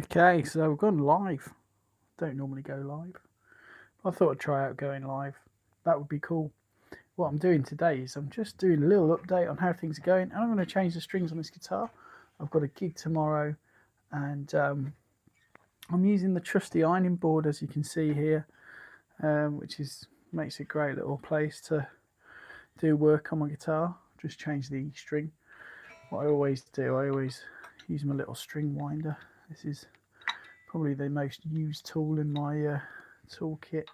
Okay, so we've gone live. Don't normally go live. I thought I'd try out going live. That would be cool. What I'm doing today is I'm just doing a little update on how things are going, and I'm going to change the strings on this guitar. I've got a gig tomorrow, and I'm using the trusty ironing board, as you can see here, which makes a great little place to do work on my guitar. Just change the E string. What I always do, I always use my little string winder. This is probably the most used tool in my toolkit.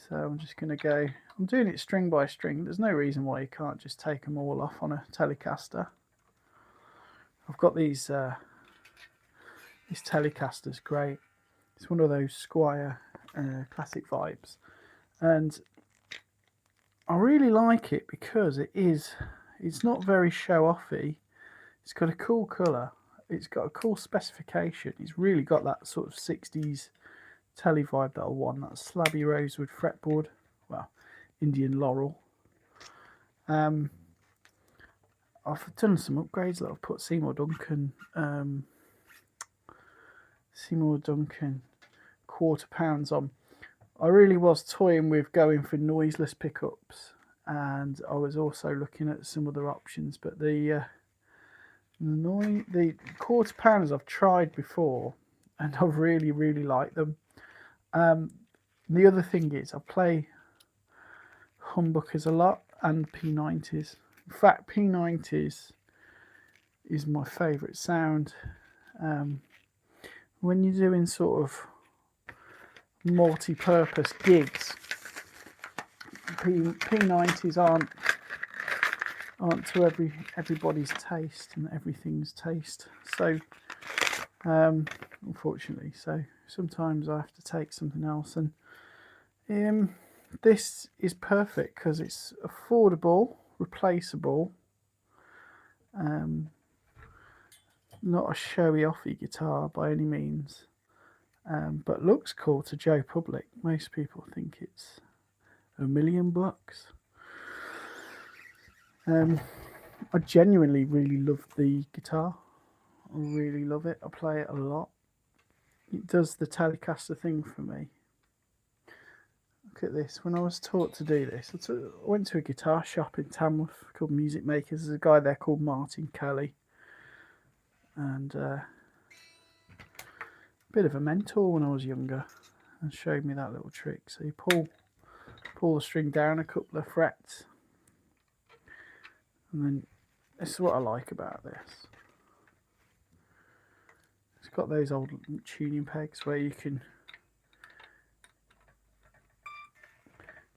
So I'm just going to go, I'm doing it string by string. There's no reason why you can't just take them all off on a Telecaster. I've got these, this Telecaster's great. It's one of those Squire classic vibes. And I really like it because it's not very show-offy. It's got a cool colour. It's got a cool specification. It's really got that sort of 60s telly vibe that I want. That slabby rosewood fretboard. Well, Indian laurel. I've done some upgrades that I've put Seymour Duncan quarter pounds on. I really was toying with going for noiseless pickups, and I was also looking at some other options, but the quarter pounders I've tried before, and I've really liked them. The other thing is I play humbuckers a lot and P90s. In fact, P90s is my favourite sound. When you're doing sort of multi-purpose gigs, P90s aren't to everybody's taste and everything's taste. So unfortunately, so sometimes I have to take something else, and this is perfect because it's affordable, replaceable, not a showy offy guitar by any means, but looks cool to Joe Public. Most people think it's $1 million. I genuinely really love the guitar. I really love it. I play it a lot. It does the Telecaster thing for me. Look at this. When I was taught to do this, I went to a guitar shop in Tamworth called Music Makers. There's a guy there called Martin Kelly, and a bit of a mentor when I was younger, and showed me that little trick. So you pull the string down a couple of frets, and then this is what I like about this. It's got those old tuning pegs where you can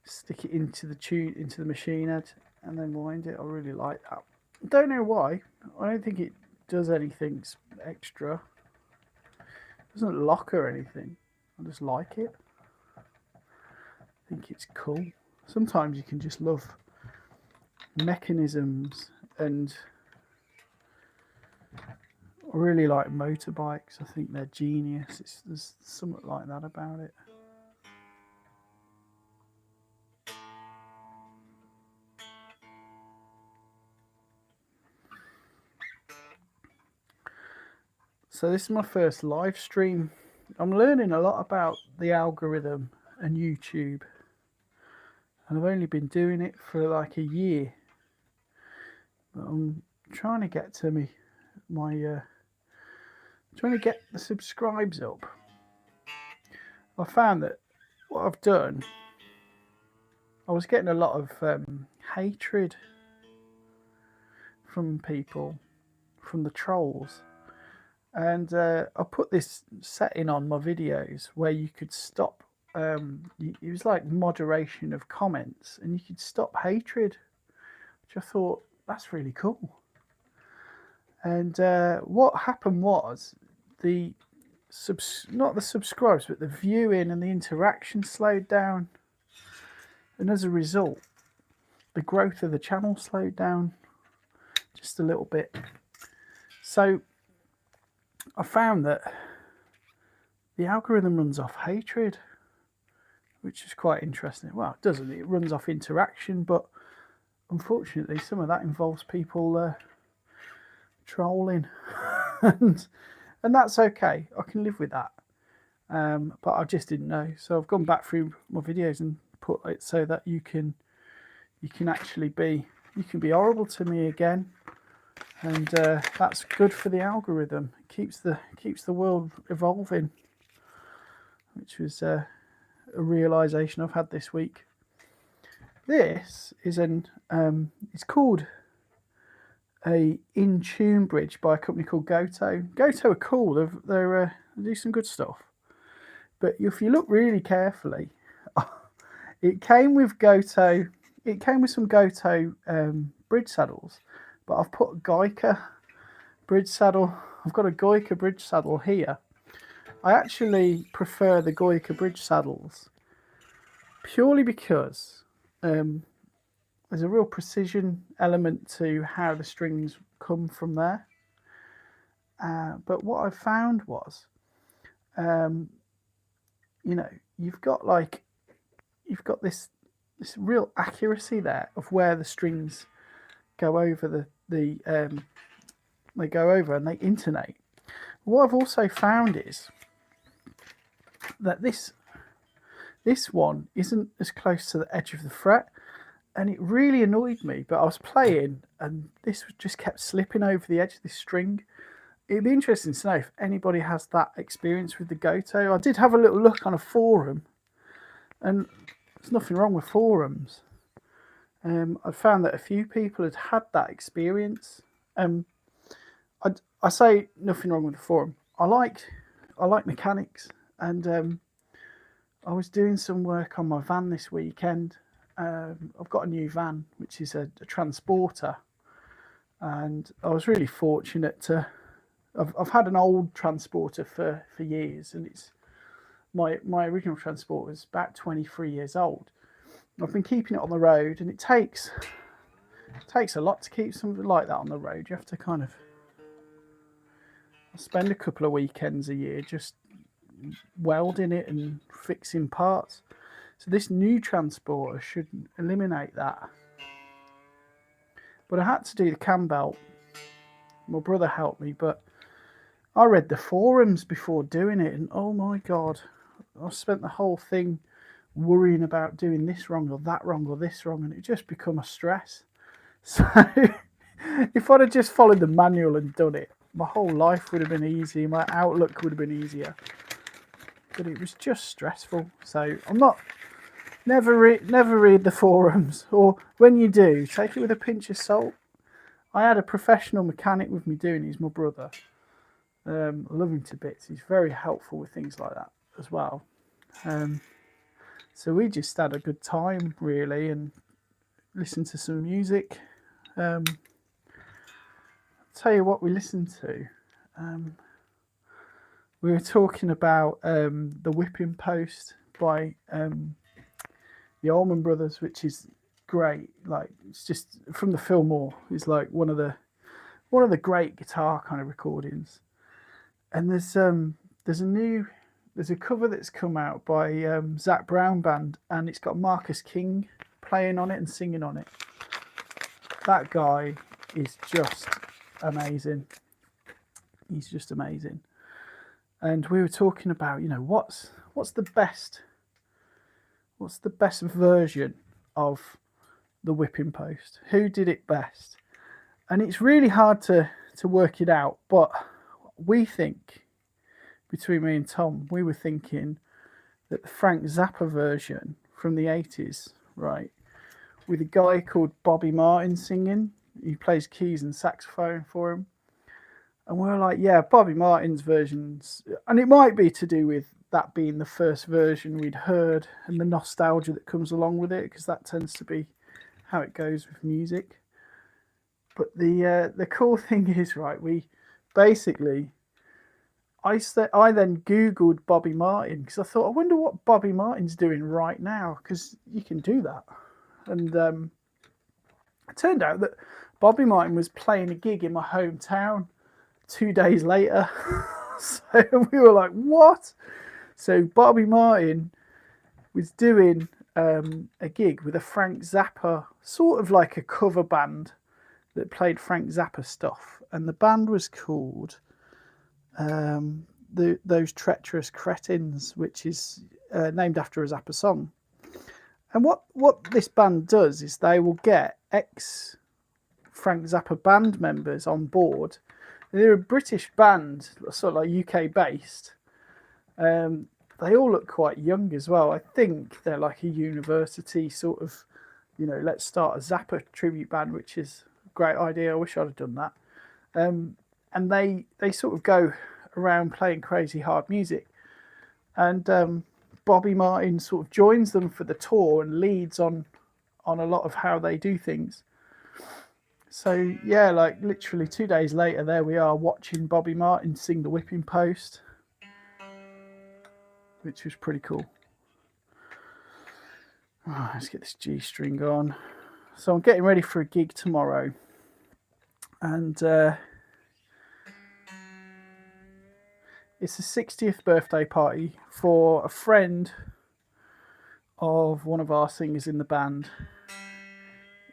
stick it into the machine head and then wind it. I really like that. I don't know why. I don't think it does anything extra. It doesn't lock or anything. I just like it. I think it's cool. Sometimes you can just love mechanisms, and I really like motorbikes. I think they're genius. There's something like that about it. So this is my first live stream. I'm learning a lot about the algorithm and YouTube, and I've only been doing it for like a year. But I'm trying to get to trying to get the subscribes up. I found that what I've done, I was getting a lot of hatred from people, from the trolls. And I put this setting on my videos where you could stop, it was like moderation of comments, and you could stop hatred, which I thought, that's really cool. And what happened was, not the subscribes, but the viewing and the interaction slowed down. And as a result, the growth of the channel slowed down just a little bit. So I found that the algorithm runs off hatred, which is quite interesting. Well, it doesn't. It runs off interaction, but unfortunately, some of that involves people trolling. And and that's okay. I can live with that. But I just didn't know, so I've gone back through my videos and put it so that you can actually be horrible to me again, and that's good for the algorithm. It keeps the world evolving, which was a realization I've had this week. This is it's called a in tune bridge by a company called Goto. Goto are cool. They do some good stuff. But if you look really carefully, it came with Goto. It came with some Goto bridge saddles, but I've put a Geica bridge saddle. I've got a Geica bridge saddle here. I actually prefer the Geica bridge saddles purely because there's a real precision element to how the strings come from there. But what I found was, you've got this real accuracy there of where the strings go over they go over and they intonate. What I've also found is that this one isn't as close to the edge of the fret, and it really annoyed me. But I was playing and this just kept slipping over the edge of this string. It'd be interesting to know if anybody has that experience with the Goto. I did have a little look on a forum, and there's nothing wrong with forums. I found that a few people had that experience. I say nothing wrong with the forum. I like mechanics, and I was doing some work on my van this weekend. I've got a new van, which is a transporter, and I was really fortunate to. I've had an old transporter for years, and it's my original transporter was about 23 years old. I've been keeping it on the road, and it takes a lot to keep something like that on the road. You have to kind of spend a couple of weekends a year just welding it and fixing parts. So this new transporter should eliminate that. But I had to do the cam belt. My brother helped me, but I read the forums before doing it, and oh my god, I spent the whole thing worrying about doing this wrong or that wrong or this wrong, and it just become a stress. So if I'd have just followed the manual and done it, my whole life would have been easy, my outlook would have been easier. But it was just stressful. So never read the forums, or when you do, take it with a pinch of salt. I had a professional mechanic with me doing it. He's my brother. I love him to bits. He's very helpful with things like that as well. So we just had a good time, really, and listened to some music. I'll tell you what we listened to. We were talking about The Whipping Post by the Allman Brothers, which is great. Like, it's just from the Fillmore. It's like one of the great guitar kind of recordings. And there's a cover that's come out by Zach Brown Band, and it's got Marcus King playing on it and singing on it. That guy is just amazing. He's just amazing. And we were talking about, what's the best version of The Whipping Post? Who did it best? And it's really hard to work it out, but we think, between me and Tom, we were thinking that the Frank Zappa version from the 80s, right, with a guy called Bobby Martin singing. He plays keys and saxophone for him. And we were like, yeah, Bobby Martin's versions, and it might be to do with that being the first version we'd heard and the nostalgia that comes along with it, because that tends to be how it goes with music. But the cool thing is, right, we basically, I then Googled Bobby Martin, because I thought, I wonder what Bobby Martin's doing right now, because you can do that. And it turned out that Bobby Martin was playing a gig in my hometown 2 days later. So we were like, what? So Bobby Martin was doing a gig with a Frank Zappa, sort of like a cover band that played Frank Zappa stuff. And the band was called those treacherous cretins, which is named after a Zappa song. And what this band does is they will get ex Frank Zappa band members on board. They're a British band, sort of like UK based. They all look quite young as well. I think they're like a university sort of, let's start a Zappa tribute band, which is a great idea. I wish I'd have done that. And they sort of go around playing crazy hard music. And Bobby Martin sort of joins them for the tour and leads on a lot of how they do things. So yeah, like literally 2 days later, there we are watching Bobby Martin sing the Whipping Post, which was pretty cool. Oh, let's get this G string on. So I'm getting ready for a gig tomorrow, and it's a 60th birthday party for a friend of one of our singers in the band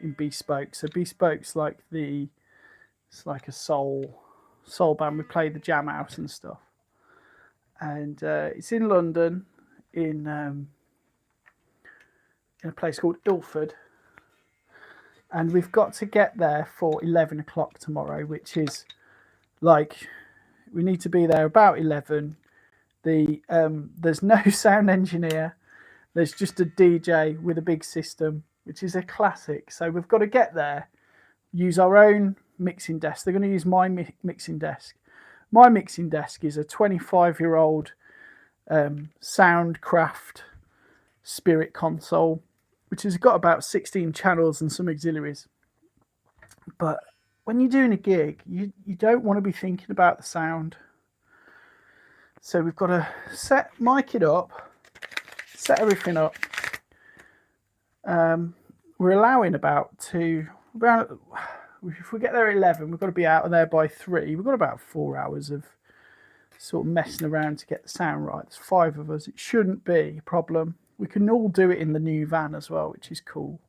in Bespoke. So Bespoke's like it's like a soul band. We play the Jam House and stuff. And it's in London, in a place called Ilford. And we've got to get there for 11 o'clock tomorrow, which is like, we need to be there about 11. There's no sound engineer. There's just a DJ with a big system, which is a classic. So we've got to get there, use our own mixing desk. They're going to use my mixing desk. My mixing desk is a 25-year-old Soundcraft Spirit console, which has got about 16 channels and some auxiliaries. But when you're doing a gig, you don't want to be thinking about the sound. So we've got to mic it up, set everything up. We're allowing if we get there at 11, we've got to be out of there by 3. We've got about 4 hours of sort of messing around to get the sound right. There's 5 of us. It shouldn't be a problem. We can all do it in the new van as well, which is cool.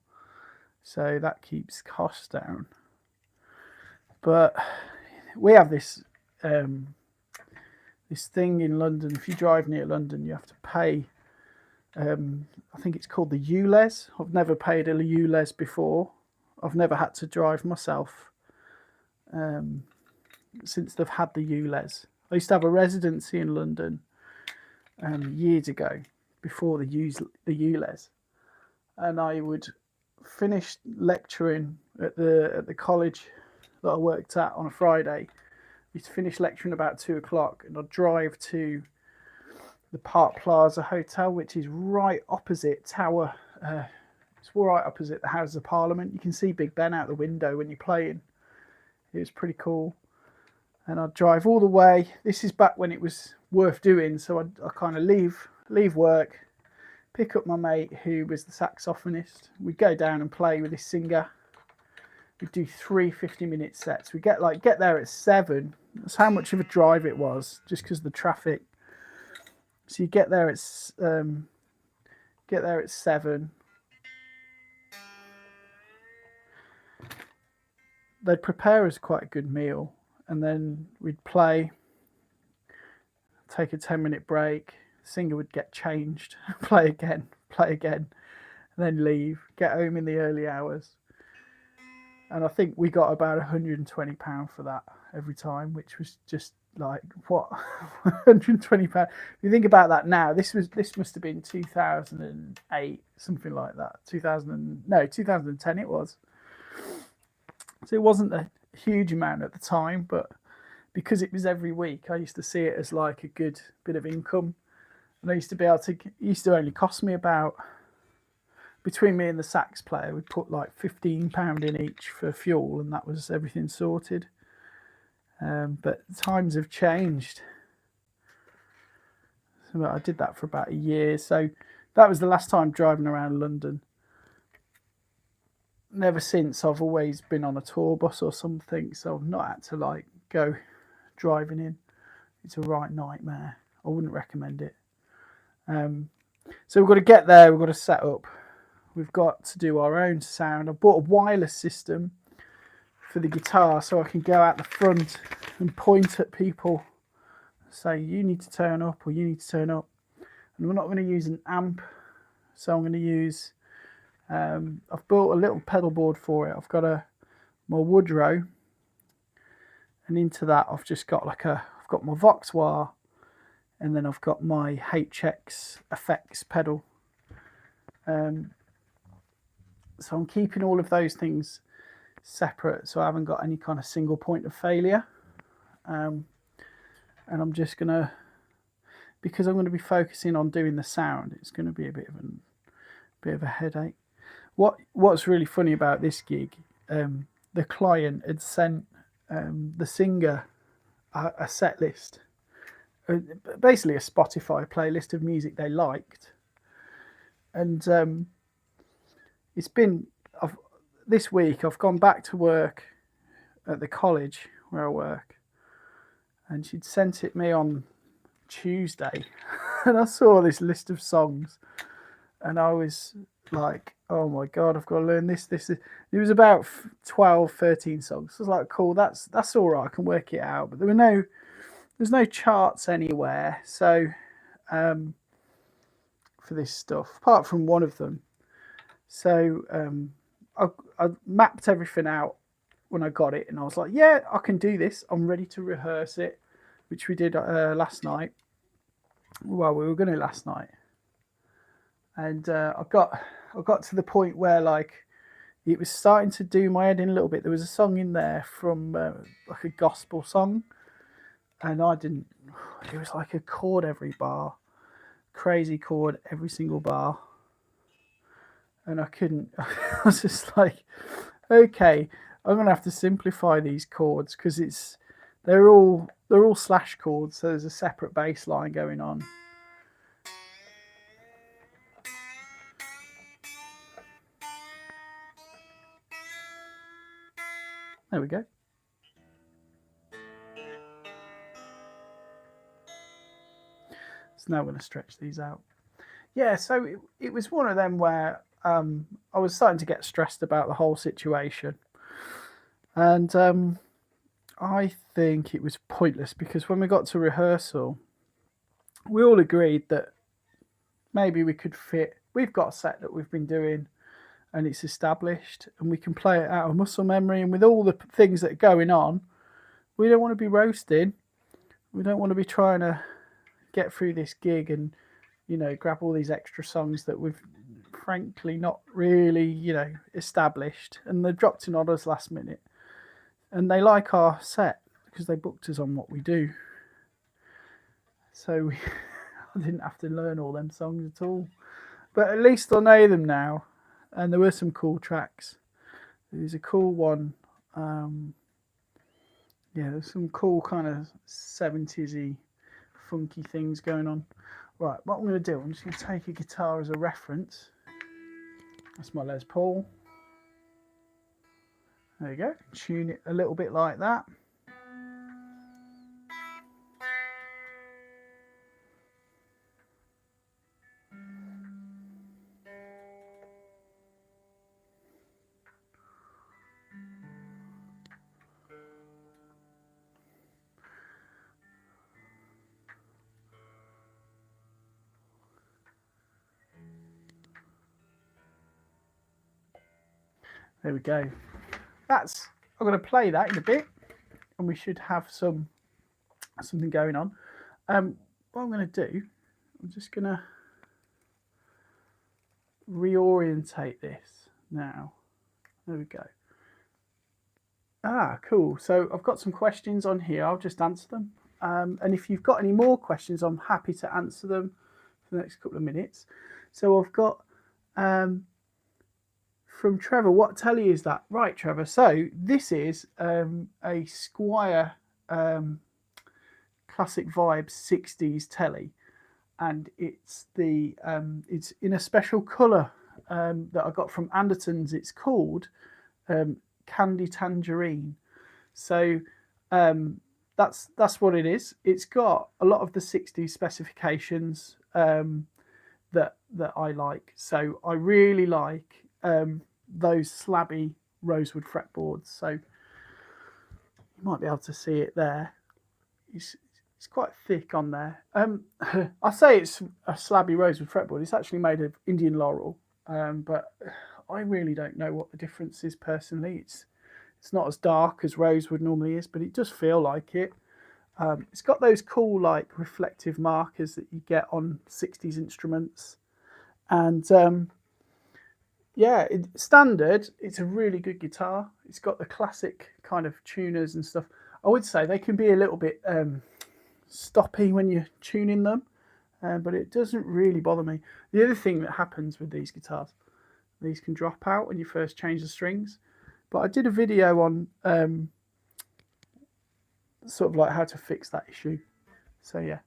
So that keeps costs down. But we have this thing in London. If you drive near London, you have to pay. I think it's called the ULEZ. I've never paid a ULEZ before. I've never had to drive myself since they've had the ULEZ. I used to have a residency in London years ago before the ULEZ, and I would finish lecturing at the college that I worked at on a Friday. I used to finish lecturing about 2 o'clock, and I'd drive to the Park Plaza Hotel, which is right opposite Tower. It's right opposite the House of Parliament. You can see Big Ben out the window when you're playing. It was pretty cool. And I'd drive all the way. This is back when it was worth doing. So I kind of leave work, pick up my mate who was the saxophonist. We'd go down and play with this singer. We'd do 3 50-minute sets. We get there at 7. That's how much of a drive it was, just because of the traffic. So you get there at 7. They'd prepare us quite a good meal, and then we'd play, take a 10-minute break. The singer would get changed, play again, and then leave, get home in the early hours. And I think we got about £120 for that every time, which was just like, what? £120. If you think about that now, this must have been 2008, something like that. 2010 it was. So it wasn't a huge amount at the time, but because it was every week, I used to see it as like a good bit of income. And I used to it used to only cost me about, between me and the sax player, we put like £15 in each for fuel, and that was everything sorted. But times have changed. So I did that for about a year. So that was the last time driving around London. Never since, I've always been on a tour bus or something, so I've not had to like go driving in. It's a right nightmare. I wouldn't recommend it. So we've got to get there, we've got to set up. We've got to do our own sound. I bought a wireless system for the guitar so I can go out the front and point at people say you need to turn up or you need to turn up. And we're not going to use an amp, so I'm going to use, I've built a little pedal board for it. I've got my Woodrow, and into that I've just got I've got my Vox wah, and then I've got my HX effects pedal. So I'm keeping all of those things separate, so I haven't got any kind of single point of failure. And I'm just gonna, because I'm going to be focusing on doing the sound, it's going to be a bit of a headache. What's really funny about this gig, the client had sent the singer a set list, basically a Spotify playlist of music they liked, and it's been, this week I've gone back to work at the college where I work, and she'd sent it me on Tuesday, and I saw this list of songs, and I was like, oh my god, I've got to learn this. It was about 12, 13 songs. So I was like, cool, that's all right, I can work it out. But there's no charts anywhere, so for this stuff, apart from one of them. So I mapped everything out when I got it, and I was like, yeah, I can do this. I'm ready to rehearse it, which we did last night. Well, we were going to last night, and I got to the point where it was starting to do my head in a little bit. There was a song in there from like a gospel song, and it was like a chord every bar, crazy chord every single bar, and I couldn't. I was just like, okay, I'm gonna have to simplify these chords because they're all slash chords, so there's a separate bass line going on. There we go. So now I'm going to stretch these out. Yeah, so it was one of them where I was starting to get stressed about the whole situation. And I think it was pointless, because when we got to rehearsal, we all agreed that maybe we could we've got a set that we've been doing and it's established and we can play it out of muscle memory, and with all the things that are going on, we don't want to be roasting. We don't want to be trying to get through this gig and, grab all these extra songs that we've frankly not really, established, and they're dropped in on us last minute. And they like our set because they booked us on what we do. So I didn't have to learn all them songs at all. But at least I know them now. And there were some cool tracks. There's a cool one. There's some cool kind of 70s-y, funky things going on. Right, what I'm going to do, I'm just going to take a guitar as a reference. That's my Les Paul. There you go. Tune it a little bit like that. There we go. I'm going to play that in a bit, and we should have something going on. What I'm going to do, I'm just going to reorientate this now. There we go. Cool. So I've got some questions on here. I'll just answer them. And if you've got any more questions, I'm happy to answer them for the next couple of minutes. So I've got from Trevor, what telly is that? Right, Trevor. So this is a Squire Classic Vibes 60s telly, and it's it's in a special colour that I got from Anderton's. It's called Candy Tangerine. So that's what it is. It's got a lot of the 60s specifications that I like. So I really like those slabby rosewood fretboards. So you might be able to see it there. It's it's quite thick on there. I say it's a slabby rosewood fretboard. It's actually made of Indian laurel, but I really don't know what the difference is personally. It's not as dark as rosewood normally is, but it does feel like it. It's got those cool like reflective markers that you get on 60s instruments, and yeah, standard. It's a really good guitar. It's got the classic kind of tuners and stuff. I would say they can be a little bit stoppy when you're tuning them, but it doesn't really bother me. The other thing that happens with these guitars, these can drop out when you first change the strings. But I did a video on sort of like how to fix that issue. So yeah,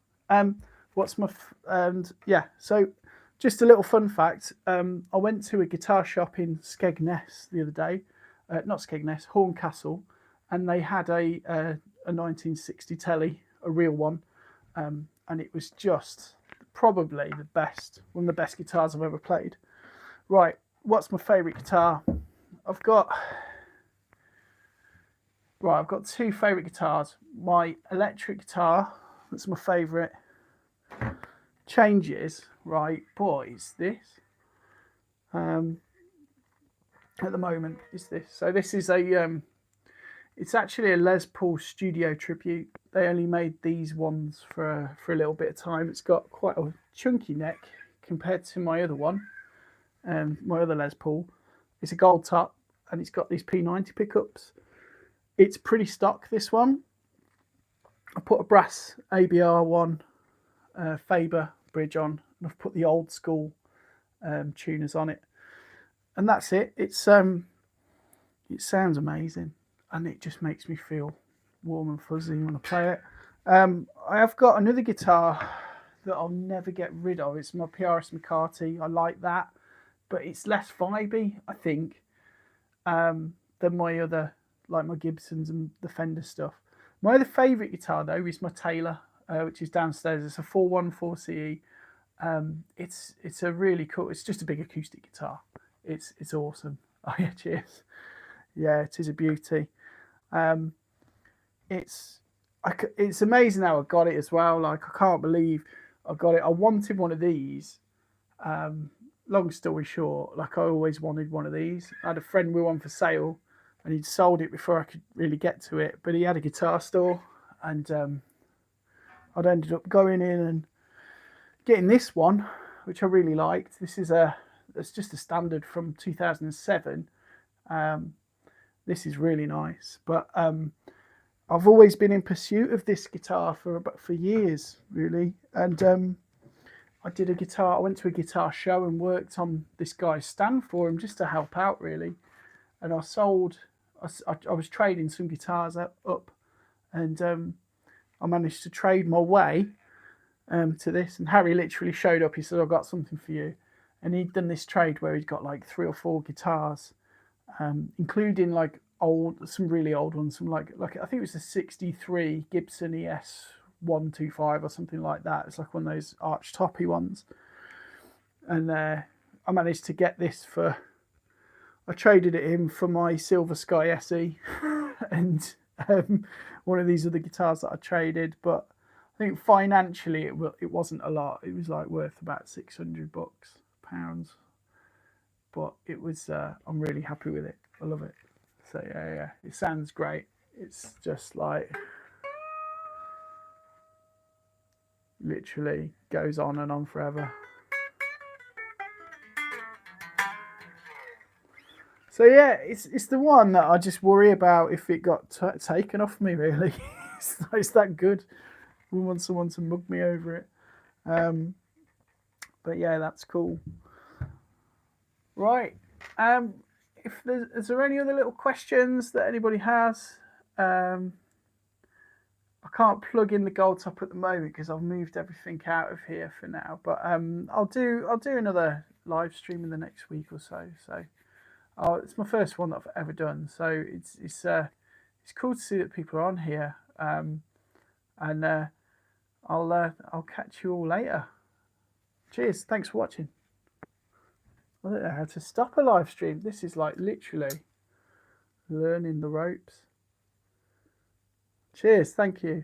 so just a little fun fact. I went to a guitar shop in Skegness the other day, not Skegness, Horncastle, and they had a 1960 telly, a real one, and it was just probably the best, one of the best guitars I've ever played. Right, what's my favourite guitar? I've got two favourite guitars. My electric guitar, that's my favourite, changes, right, boys, this. At the moment is this. So this is a, it's actually a Les Paul Studio Tribute. They only made these ones for a little bit of time. It's got quite a chunky neck compared to my other one, my other Les Paul. It's a gold top and it's got these P90 pickups. It's pretty stock, this one. I put a brass ABR one Faber bridge on, and I've put the old school tuners on it, and that's it. It's it sounds amazing, and it just makes me feel warm and fuzzy when I play it. I have got another guitar that I'll never get rid of. It's my PRS McCarthy. I like that, but it's less vibey, I think, than my other, like my Gibsons and the Fender stuff. My other favourite guitar though is my Taylor, which is downstairs. It's a 414 CE. It's a really cool. It's just a big acoustic guitar. It's awesome. Oh yeah, cheers. Yeah, it is a beauty. It's amazing how I got it as well. Like, I can't believe I got it. I wanted one of these. Long story short, like, I always wanted one of these. I had a friend with one for sale, and he'd sold it before I could really get to it. But he had a guitar store, and I'd ended up going in and getting this one, which I really liked. It's just a standard from 2007. This is really nice, but I've always been in pursuit of this guitar for years, really. And I went to a guitar show and worked on this guy's stand for him just to help out, really. And I was trading some guitars up, and I managed to trade my way to this. And Harry literally showed up. He said, "I've got something for you." And he'd done this trade where he'd got like 3 or 4 guitars, including like some really old ones, some like I think it was a '63 Gibson ES 125 or something like that. It's like one of those arch toppy ones. And I managed to get this I traded it in for my Silver Sky SE and one of these other guitars that I traded. But I think financially it wasn't a lot. It was like worth about £600, pounds. But it was, I'm really happy with it. I love it. So yeah, it sounds great. It's just like, literally goes on and on forever. So yeah, it's the one that I just worry about if it got taken off me, really. It's that good. I want someone to mug me over it. But yeah, that's cool. Right. Is there any other little questions that anybody has? I can't plug in the gold top at the moment because I've moved everything out of here for now. But I'll do another live stream in the next week or so. So it's my first one that I've ever done. So it's cool to see that people are on here. And I'll catch you all later. Cheers. Thanks for watching. I don't know how to stop a live stream. This is like literally learning the ropes. Cheers. Thank you.